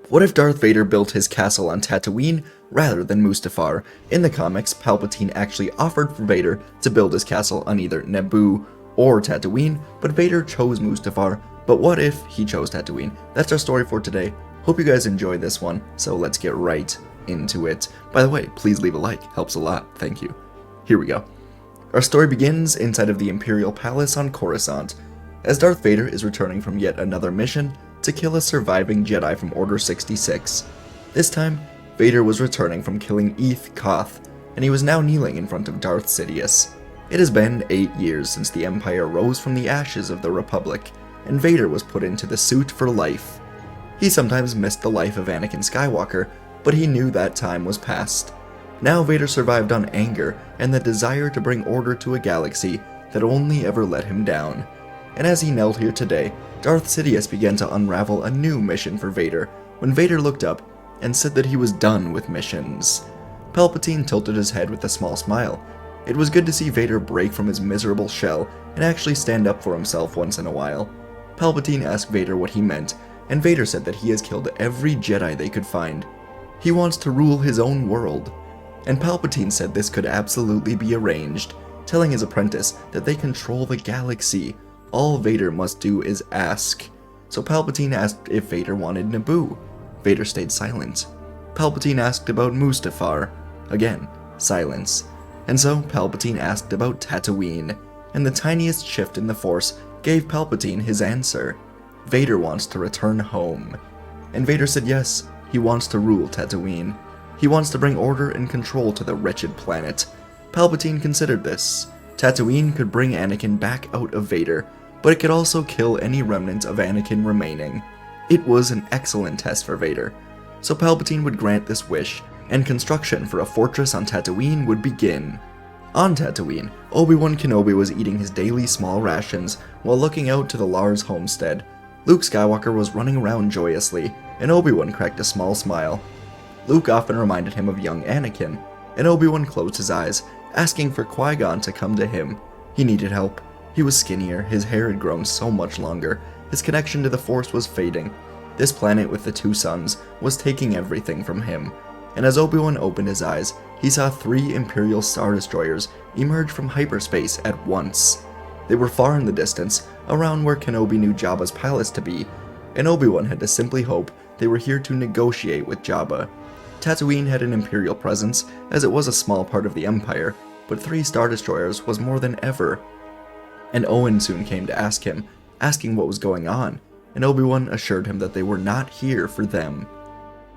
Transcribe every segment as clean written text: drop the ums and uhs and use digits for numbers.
What if Darth Vader built his castle on Tatooine rather than Mustafar? In the comics, Palpatine actually offered for Vader to build his castle on either Naboo or Tatooine, but Vader chose Mustafar. But what if he chose Tatooine? That's our story for today. Hope you guys enjoyed this one, so let's get right into it. By the way, please leave a like, helps a lot, thank you. Here we go. Our story begins inside of the Imperial Palace on Coruscant, as Darth Vader is returning from yet another mission to kill a surviving Jedi from Order 66. This time, Vader was returning from killing Eth Koth, and he was now kneeling in front of Darth Sidious. It has been 8 years since the Empire rose from the ashes of the Republic, and Vader was put into the suit for life. He sometimes missed the life of Anakin Skywalker, but he knew that time was past. Now Vader survived on anger and the desire to bring order to a galaxy that only ever let him down. And as he knelt here today, Darth Sidious began to unravel a new mission for Vader when Vader looked up and said that he was done with missions. Palpatine tilted his head with a small smile. It was good to see Vader break from his miserable shell and actually stand up for himself once in a while. Palpatine asked Vader what he meant, and Vader said that he has killed every Jedi they could find. He wants to rule his own world. And Palpatine said this could absolutely be arranged, telling his apprentice that they control the galaxy. All Vader must do is ask. So Palpatine asked if Vader wanted Naboo. Vader stayed silent. Palpatine asked about Mustafar. Again, silence. And so Palpatine asked about Tatooine, and the tiniest shift in the Force gave Palpatine his answer. Vader wants to return home. And Vader said yes, he wants to rule Tatooine. He wants to bring order and control to the wretched planet. Palpatine considered this. Tatooine could bring Anakin back out of Vader, but it could also kill any remnant of Anakin remaining. It was an excellent test for Vader. So Palpatine would grant this wish, and construction for a fortress on Tatooine would begin. On Tatooine, Obi-Wan Kenobi was eating his daily small rations while looking out to the Lars homestead. Luke Skywalker was running around joyously, and Obi-Wan cracked a small smile. Luke often reminded him of young Anakin, and Obi-Wan closed his eyes, asking for Qui-Gon to come to him. He needed help. He was skinnier, his hair had grown so much longer, his connection to the Force was fading. This planet with the two suns was taking everything from him, and as Obi-Wan opened his eyes, he saw 3 Imperial Star Destroyers emerge from hyperspace at once. They were far in the distance, around where Kenobi knew Jabba's palace to be, and Obi-Wan had to simply hope they were here to negotiate with Jabba. Tatooine had an Imperial presence, as it was a small part of the Empire, but 3 Star Destroyers was more than ever. And Owen soon came to ask him, asking what was going on, and Obi-Wan assured him that they were not here for them.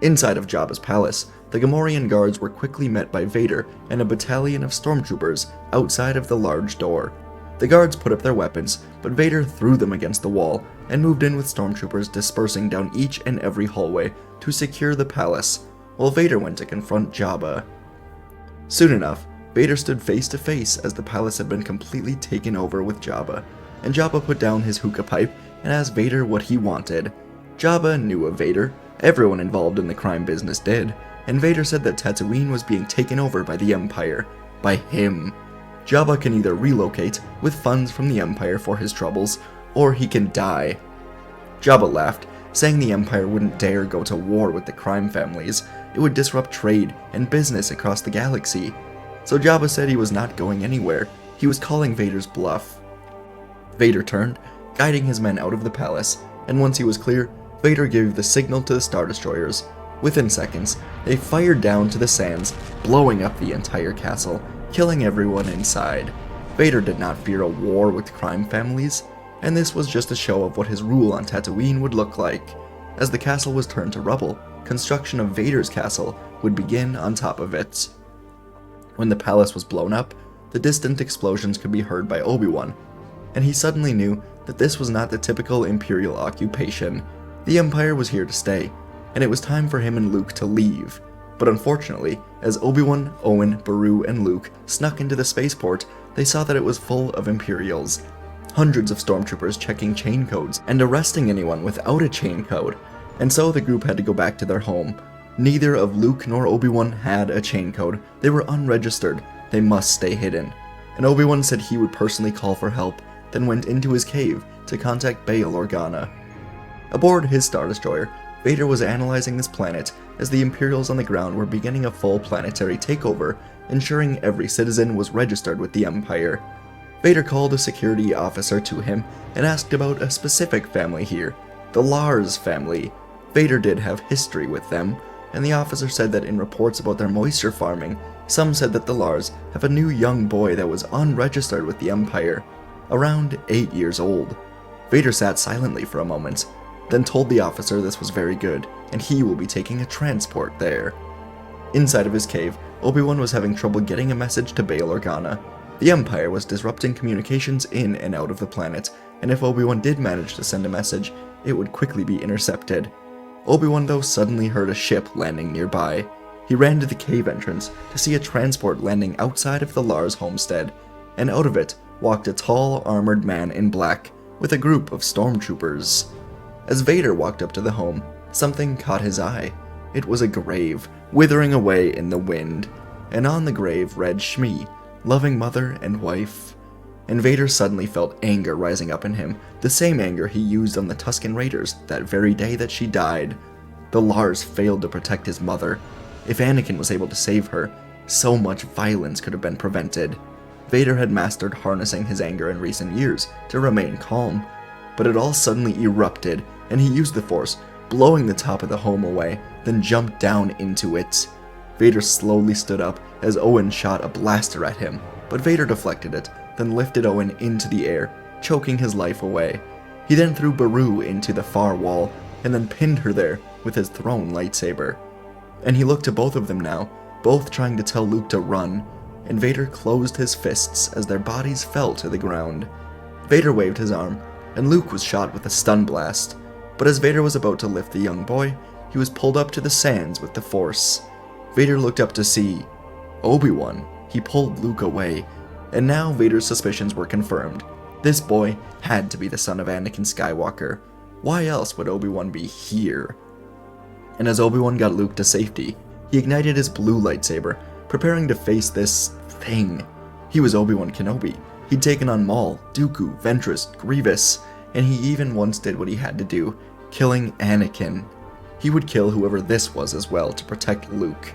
Inside of Jabba's palace, the Gamorrean guards were quickly met by Vader and a battalion of stormtroopers outside of the large door. The guards put up their weapons, but Vader threw them against the wall and moved in with stormtroopers dispersing down each and every hallway to secure the palace, while Vader went to confront Jabba. Soon enough, Vader stood face to face as the palace had been completely taken over with Jabba, and Jabba put down his hookah pipe and asked Vader what he wanted. Jabba knew of Vader, everyone involved in the crime business did, and Vader said that Tatooine was being taken over by the Empire. By him. Jabba can either relocate with funds from the Empire for his troubles, or he can die. Jabba laughed, saying the Empire wouldn't dare go to war with the crime families. It would disrupt trade and business across the galaxy. So Jabba said he was not going anywhere. He was calling Vader's bluff. Vader turned, guiding his men out of the palace, and once he was clear, Vader gave the signal to the Star Destroyers. Within seconds, they fired down to the sands, blowing up the entire castle, killing everyone inside. Vader did not fear a war with crime families, and this was just a show of what his rule on Tatooine would look like. As the castle was turned to rubble, construction of Vader's castle would begin on top of it. When the palace was blown up, the distant explosions could be heard by Obi-Wan, and he suddenly knew that this was not the typical Imperial occupation. The Empire was here to stay, and it was time for him and Luke to leave. But unfortunately, as Obi-Wan, Owen, Beru, and Luke snuck into the spaceport, they saw that it was full of Imperials. Hundreds of stormtroopers checking chain codes and arresting anyone without a chain code, and so the group had to go back to their home. Neither of Luke nor Obi-Wan had a chain code. They were unregistered. They must stay hidden. And Obi-Wan said he would personally call for help, then went into his cave to contact Bail Organa. Aboard his Star Destroyer, Vader was analyzing this planet as the Imperials on the ground were beginning a full planetary takeover, ensuring every citizen was registered with the Empire. Vader called a security officer to him and asked about a specific family here, the Lars family. Vader did have history with them, and the officer said that in reports about their moisture farming, some said that the Lars have a new young boy that was unregistered with the Empire, around 8 years old. Vader sat silently for a moment, then told the officer this was very good, and he will be taking a transport there. Inside of his cave, Obi-Wan was having trouble getting a message to Bail Organa. The Empire was disrupting communications in and out of the planet, and if Obi-Wan did manage to send a message, it would quickly be intercepted. Obi-Wan though suddenly heard a ship landing nearby. He ran to the cave entrance to see a transport landing outside of the Lars homestead, and out of it walked a tall, armored man in black with a group of stormtroopers. As Vader walked up to the home, something caught his eye. It was a grave, withering away in the wind, and on the grave read Shmi, loving mother and wife. And Vader suddenly felt anger rising up in him, the same anger he used on the Tusken Raiders that very day that she died. The Lars failed to protect his mother. If Anakin was able to save her, so much violence could have been prevented. Vader had mastered harnessing his anger in recent years to remain calm, but it all suddenly erupted, and he used the Force, blowing the top of the home away, then jumped down into it. Vader slowly stood up as Owen shot a blaster at him, but Vader deflected it, then lifted Owen into the air, choking his life away. He then threw Beru into the far wall, and then pinned her there with his thrown lightsaber. And he looked to both of them now, both trying to tell Luke to run, and Vader closed his fists as their bodies fell to the ground. Vader waved his arm, and Luke was shot with a stun blast, but as Vader was about to lift the young boy, he was pulled up to the sands with the Force. Vader looked up to see Obi-Wan. He pulled Luke away, and now Vader's suspicions were confirmed. This boy had to be the son of Anakin Skywalker. Why else would Obi-Wan be here? And as Obi-Wan got Luke to safety, he ignited his blue lightsaber, preparing to face this thing. He was Obi-Wan Kenobi. He'd taken on Maul, Dooku, Ventress, Grievous, and he even once did what he had to do, killing Anakin. He would kill whoever this was as well to protect Luke.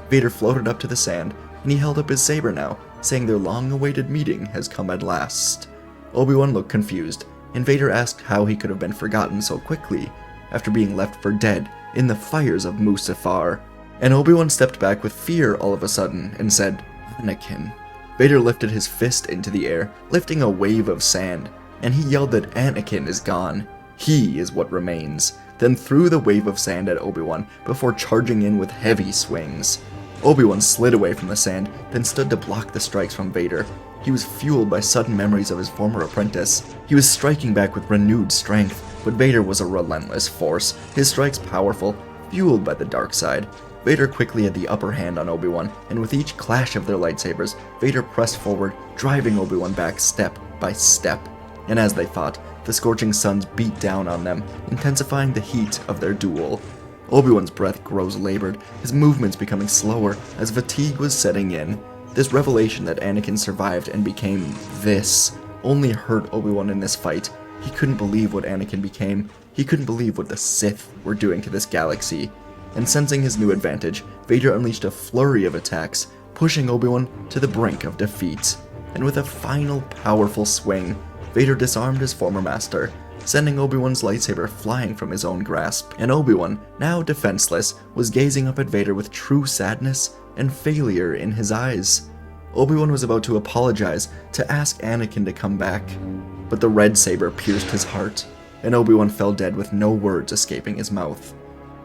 Vader floated up to the sand, and he held up his saber now, saying their long-awaited meeting has come at last. Obi-Wan looked confused, and Vader asked how he could have been forgotten so quickly, after being left for dead in the fires of Mustafar. And Obi-Wan stepped back with fear all of a sudden, and said, "Anakin." Vader lifted his fist into the air, lifting a wave of sand, and he yelled that Anakin is gone. He is what remains, then threw the wave of sand at Obi-Wan before charging in with heavy swings. Obi-Wan slid away from the sand, then stood to block the strikes from Vader. He was fueled by sudden memories of his former apprentice. He was striking back with renewed strength, but Vader was a relentless force, his strikes powerful, fueled by the dark side. Vader quickly had the upper hand on Obi-Wan, and with each clash of their lightsabers, Vader pressed forward, driving Obi-Wan back step by step. And as they fought, the scorching suns beat down on them, intensifying the heat of their duel. Obi-Wan's breath grows labored, his movements becoming slower as fatigue was setting in. This revelation that Anakin survived and became this only hurt Obi-Wan in this fight. He couldn't believe what Anakin became. He couldn't believe what the Sith were doing to this galaxy. And sensing his new advantage, Vader unleashed a flurry of attacks, pushing Obi-Wan to the brink of defeat. And with a final powerful swing, Vader disarmed his former master, sending Obi-Wan's lightsaber flying from his own grasp. And Obi-Wan, now defenseless, was gazing up at Vader with true sadness and failure in his eyes. Obi-Wan was about to apologize, to ask Anakin to come back, but the red saber pierced his heart, and Obi-Wan fell dead with no words escaping his mouth.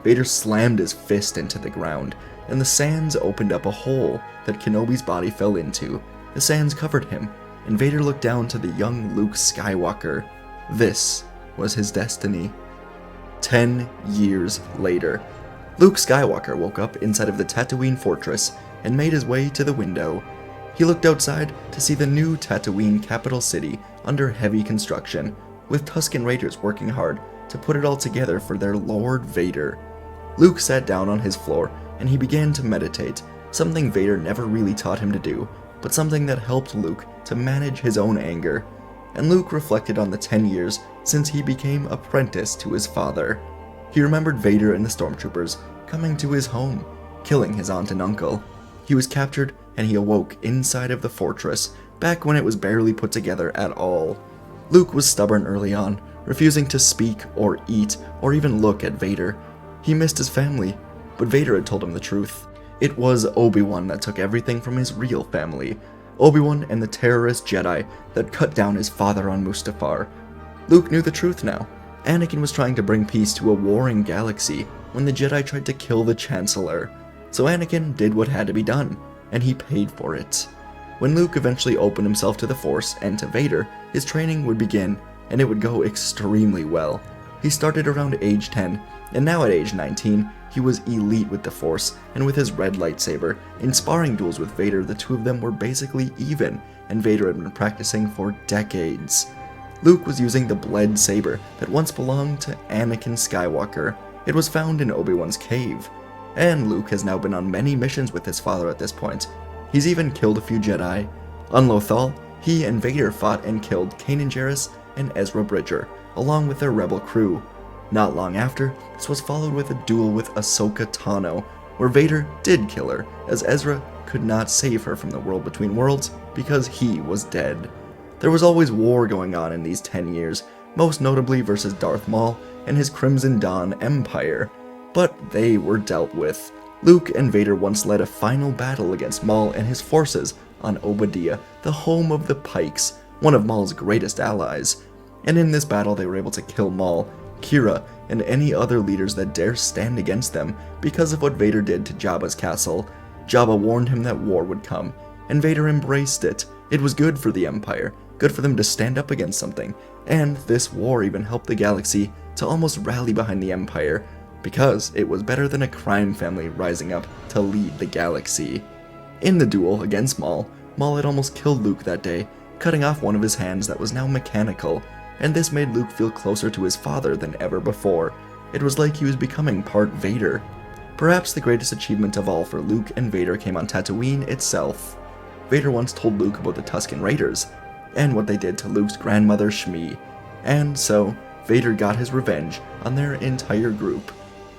Vader slammed his fist into the ground, and the sands opened up a hole that Kenobi's body fell into. The sands covered him, and Vader looked down to the young Luke Skywalker. This was his destiny. 10 years later, Luke Skywalker woke up inside of the Tatooine fortress and made his way to the window. He looked outside to see the new Tatooine capital city under heavy construction, with Tusken Raiders working hard to put it all together for their Lord Vader. Luke sat down on his floor and he began to meditate, something Vader never really taught him to do, but something that helped Luke to manage his own anger. And Luke reflected on the 10 years since he became apprentice to his father. He remembered Vader and the stormtroopers coming to his home, killing his aunt and uncle. He was captured and he awoke inside of the fortress, back when it was barely put together at all. Luke was stubborn early on, refusing to speak or eat or even look at Vader. He missed his family, but Vader had told him the truth. It was Obi-Wan that took everything from his real family. Obi-Wan and the terrorist Jedi that cut down his father on Mustafar. Luke knew the truth now. Anakin was trying to bring peace to a warring galaxy when the Jedi tried to kill the Chancellor. So Anakin did what had to be done, and he paid for it. When Luke eventually opened himself to the Force and to Vader, his training would begin, and it would go extremely well. He started around age 10, and now at age 19, he was elite with the Force, and with his red lightsaber. In sparring duels with Vader, the two of them were basically even, and Vader had been practicing for decades. Luke was using the bled saber that once belonged to Anakin Skywalker. It was found in Obi-Wan's cave. And Luke has now been on many missions with his father at this point. He's even killed a few Jedi. On Lothal, he and Vader fought and killed Kanan Jarrus and Ezra Bridger, along with their rebel crew. Not long after, this was followed with a duel with Ahsoka Tano, where Vader did kill her, as Ezra could not save her from the world between worlds because he was dead. There was always war going on in these 10 years, most notably versus Darth Maul and his Crimson Dawn Empire, but they were dealt with. Luke and Vader once led a final battle against Maul and his forces on Obadiah, the home of the Pikes, one of Maul's greatest allies. And in this battle they were able to kill Maul, Kira, and any other leaders that dare stand against them because of what Vader did to Jabba's castle. Jabba warned him that war would come, and Vader embraced it. It was good for the Empire, good for them to stand up against something, and this war even helped the galaxy to almost rally behind the Empire, because it was better than a crime family rising up to lead the galaxy. In the duel against Maul, Maul had almost killed Luke that day, cutting off one of his hands that was now mechanical, and this made Luke feel closer to his father than ever before. It was like he was becoming part Vader. Perhaps the greatest achievement of all for Luke and Vader came on Tatooine itself. Vader once told Luke about the Tusken Raiders, and what they did to Luke's grandmother Shmi, and so Vader got his revenge on their entire group.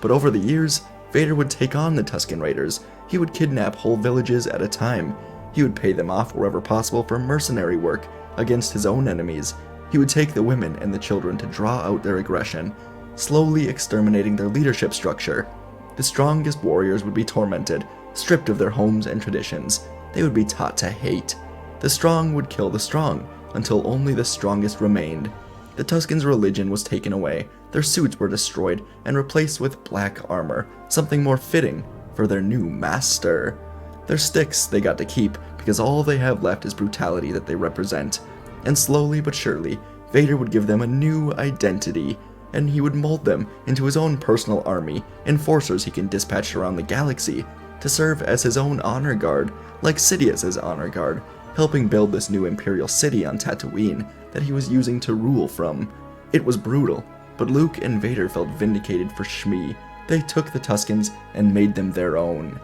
But over the years, Vader would take on the Tusken Raiders. He would kidnap whole villages at a time. He would pay them off wherever possible for mercenary work against his own enemies. He would take the women and the children to draw out their aggression, slowly exterminating their leadership structure. The strongest warriors would be tormented, stripped of their homes and traditions. They would be taught to hate. The strong would kill the strong, until only the strongest remained. The Tuskens' religion was taken away, their suits were destroyed, and replaced with black armor, something more fitting for their new master. Their sticks they got to keep, because all they have left is brutality that they represent. And slowly but surely, Vader would give them a new identity, and he would mold them into his own personal army, enforcers he can dispatch around the galaxy, to serve as his own honor guard, like Sidious's honor guard, helping build this new Imperial city on Tatooine that he was using to rule from. It was brutal, but Luke and Vader felt vindicated for Shmi. They took the Tuskens and made them their own.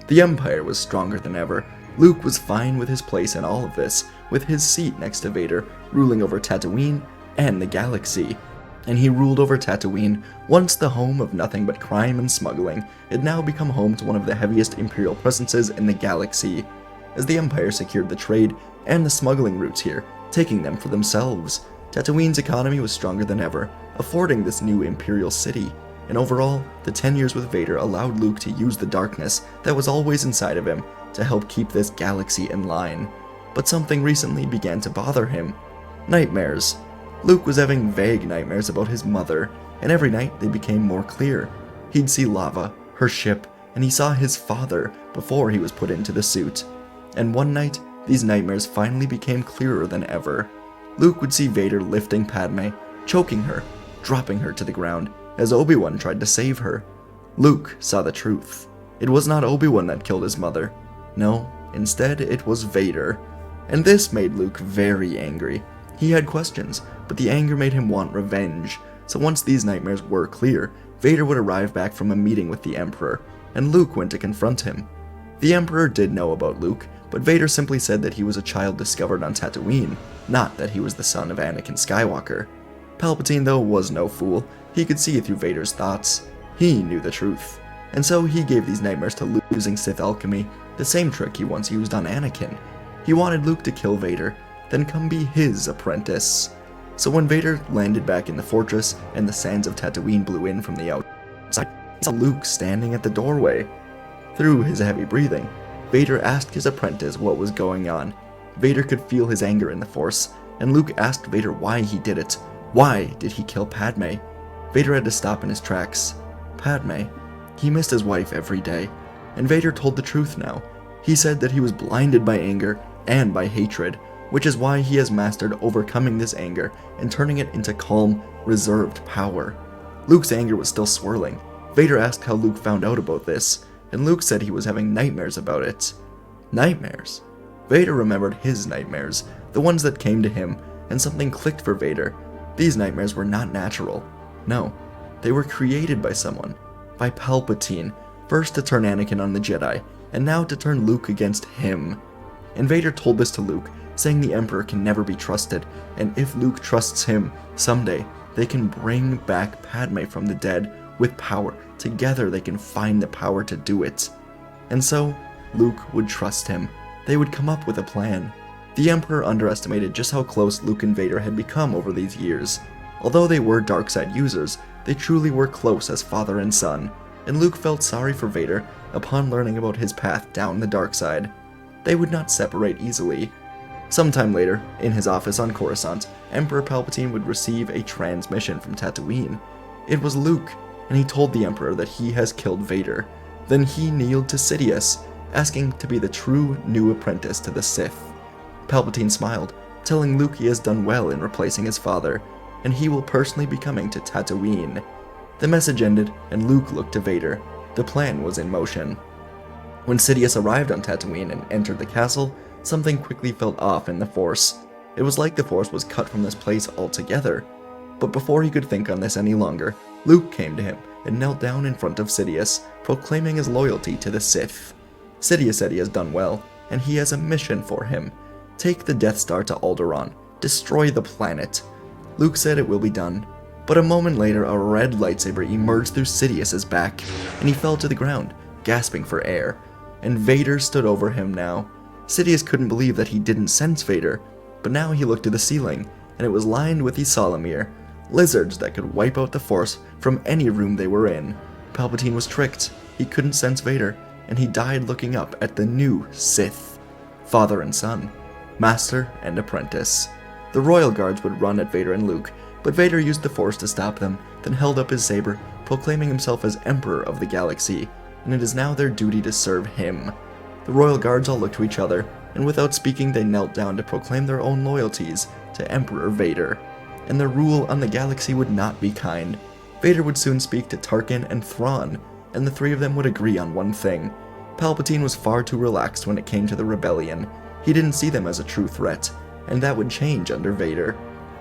The Empire was stronger than ever. Luke was fine with his place in all of this, with his seat next to Vader, ruling over Tatooine and the galaxy. And he ruled over Tatooine, once the home of nothing but crime and smuggling. It had now become home to one of the heaviest Imperial presences in the galaxy, as the Empire secured the trade and the smuggling routes here, taking them for themselves. Tatooine's economy was stronger than ever, affording this new Imperial city. And overall, the 10 years with Vader allowed Luke to use the darkness that was always inside of him to help keep this galaxy in line. But something recently began to bother him. Nightmares. Luke was having vague nightmares about his mother, and every night they became more clear. He'd see Lava, her ship, and he saw his father before he was put into the suit. And one night, these nightmares finally became clearer than ever. Luke would see Vader lifting Padme, choking her, dropping her to the ground, as Obi-Wan tried to save her. Luke saw the truth. It was not Obi-Wan that killed his mother. No, instead it was Vader. And this made Luke very angry. He had questions, but the anger made him want revenge. So once these nightmares were clear, Vader would arrive back from a meeting with the Emperor, and Luke went to confront him. The Emperor did know about Luke, but Vader simply said that he was a child discovered on Tatooine, not that he was the son of Anakin Skywalker. Palpatine, though, was no fool. He could see through Vader's thoughts. He knew the truth. And so he gave these nightmares to Luke using Sith alchemy, the same trick he once used on Anakin. He wanted Luke to kill Vader, then come be his apprentice. So when Vader landed back in the fortress and the sands of Tatooine blew in from the outside, he saw Luke standing at the doorway. Through his heavy breathing, Vader asked his apprentice what was going on. Vader could feel his anger in the Force, and Luke asked Vader why he did it. Why did he kill Padme? Vader had to stop in his tracks. Padme. He missed his wife every day, and Vader told the truth now. He said that he was blinded by anger and by hatred, which is why he has mastered overcoming this anger and turning it into calm, reserved power. Luke's anger was still swirling. Vader asked how Luke found out about this, and Luke said he was having nightmares about it. Nightmares? Vader remembered his nightmares, the ones that came to him, and something clicked for Vader. These nightmares were not natural. No, they were created by someone. By Palpatine, first to turn Anakin on the Jedi, and now to turn Luke against him. And Vader told this to Luke, saying the Emperor can never be trusted, and if Luke trusts him, someday they can bring back Padme from the dead with power. Together they can find the power to do it. And so, Luke would trust him. They would come up with a plan. The Emperor underestimated just how close Luke and Vader had become over these years. Although they were dark side users, they truly were close as father and son, and Luke felt sorry for Vader upon learning about his path down the dark side. They would not separate easily. Sometime later, in his office on Coruscant, Emperor Palpatine would receive a transmission from Tatooine. It was Luke, and he told the Emperor that he has killed Vader. Then he kneeled to Sidious, asking to be the true new apprentice to the Sith. Palpatine smiled, telling Luke he has done well in replacing his father, and he will personally be coming to Tatooine. The message ended, and Luke looked to Vader. The plan was in motion. When Sidious arrived on Tatooine and entered the castle, something quickly felt off in the Force. It was like the Force was cut from this place altogether. But before he could think on this any longer, Luke came to him and knelt down in front of Sidious, proclaiming his loyalty to the Sith. Sidious said he has done well, and he has a mission for him. Take the Death Star to Alderaan. Destroy the planet. Luke said it will be done. But a moment later, a red lightsaber emerged through Sidious's back, and he fell to the ground, gasping for air. And Vader stood over him now. Sidious couldn't believe that he didn't sense Vader, but now he looked to the ceiling, and it was lined with Ysalamir, lizards that could wipe out the Force from any room they were in. Palpatine was tricked. He couldn't sense Vader, and he died looking up at the new Sith. Father and son. Master and apprentice. The royal guards would run at Vader and Luke, but Vader used the Force to stop them, then held up his saber, proclaiming himself as Emperor of the Galaxy, and it is now their duty to serve him. The royal guards all looked to each other, and without speaking they knelt down to proclaim their own loyalties to Emperor Vader. And their rule on the galaxy would not be kind. Vader would soon speak to Tarkin and Thrawn, and the three of them would agree on one thing. Palpatine was far too relaxed when it came to the rebellion. He didn't see them as a true threat, and that would change under Vader.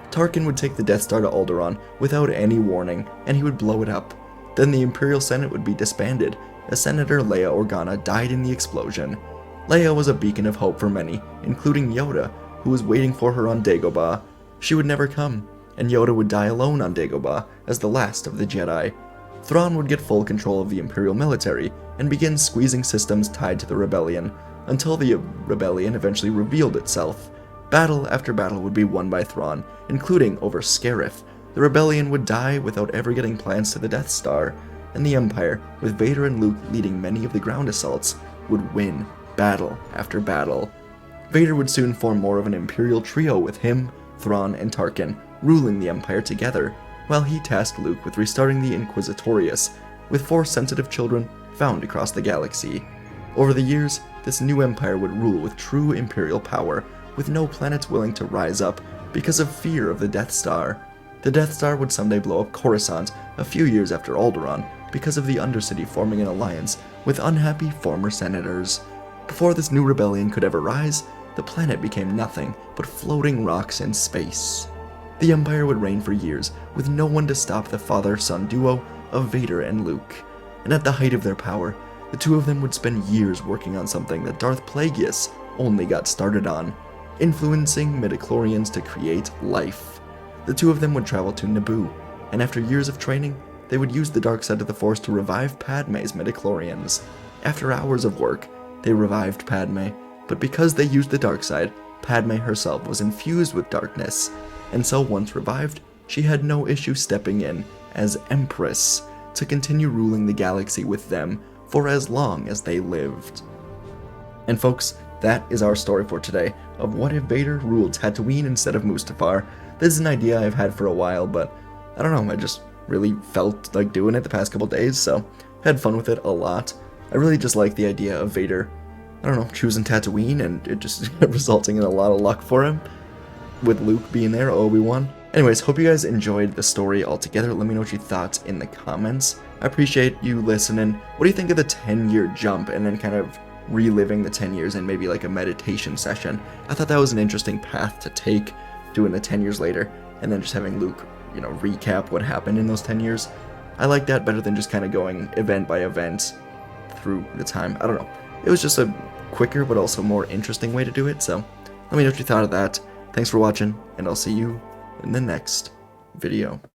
Tarkin would take the Death Star to Alderaan without any warning, and he would blow it up. Then the Imperial Senate would be disbanded, as Senator Leia Organa died in the explosion. Leia was a beacon of hope for many, including Yoda, who was waiting for her on Dagobah. She would never come, and Yoda would die alone on Dagobah as the last of the Jedi. Thrawn would get full control of the Imperial military and begin squeezing systems tied to the rebellion, until the rebellion eventually revealed itself. Battle after battle would be won by Thrawn, including over Scarif. The rebellion would die without ever getting plans to the Death Star, and the Empire, with Vader and Luke leading many of the ground assaults, would win battle after battle. Vader would soon form more of an Imperial trio with him, Thrawn, and Tarkin, ruling the Empire together, while he tasked Luke with restarting the Inquisitorius, with Force-sensitive children found across the galaxy. Over the years, this new empire would rule with true Imperial power, with no planets willing to rise up because of fear of the Death Star. The Death Star would someday blow up Coruscant a few years after Alderaan because of the Undercity forming an alliance with unhappy former senators. Before this new rebellion could ever rise, the planet became nothing but floating rocks in space. The Empire would reign for years, with no one to stop the father-son duo of Vader and Luke. And at the height of their power, the two of them would spend years working on something that Darth Plagueis only got started on, influencing midichlorians to create life. The two of them would travel to Naboo, and after years of training, they would use the dark side of the Force to revive Padme's midichlorians. After hours of work, they revived Padme, but because they used the dark side, Padme herself was infused with darkness, and so once revived, she had no issue stepping in as Empress to continue ruling the galaxy with them for as long as they lived. And folks, that is our story for today, of what if Vader ruled Tatooine instead of Mustafar. This is an idea I've had for a while, but I don't know, I just really felt like doing it the past couple days, so had fun with it a lot. I really just like the idea of Vader, I don't know, choosing Tatooine and it just resulting in a lot of luck for him, with Luke being there, Obi-Wan. Anyways, hope you guys enjoyed the story altogether. Let me know what you thought in the comments. I appreciate you listening. What do you think of the 10-year jump and then kind of reliving the 10 years in maybe like a meditation session? I thought that was an interesting path to take, doing the 10 years later and then just having Luke, recap what happened in those 10 years. I like that better than just kind of going event by event through the time. I don't know. It was just a quicker but also more interesting way to do it, so let me know what you thought of that. Thanks for watching, and I'll see you in the next video.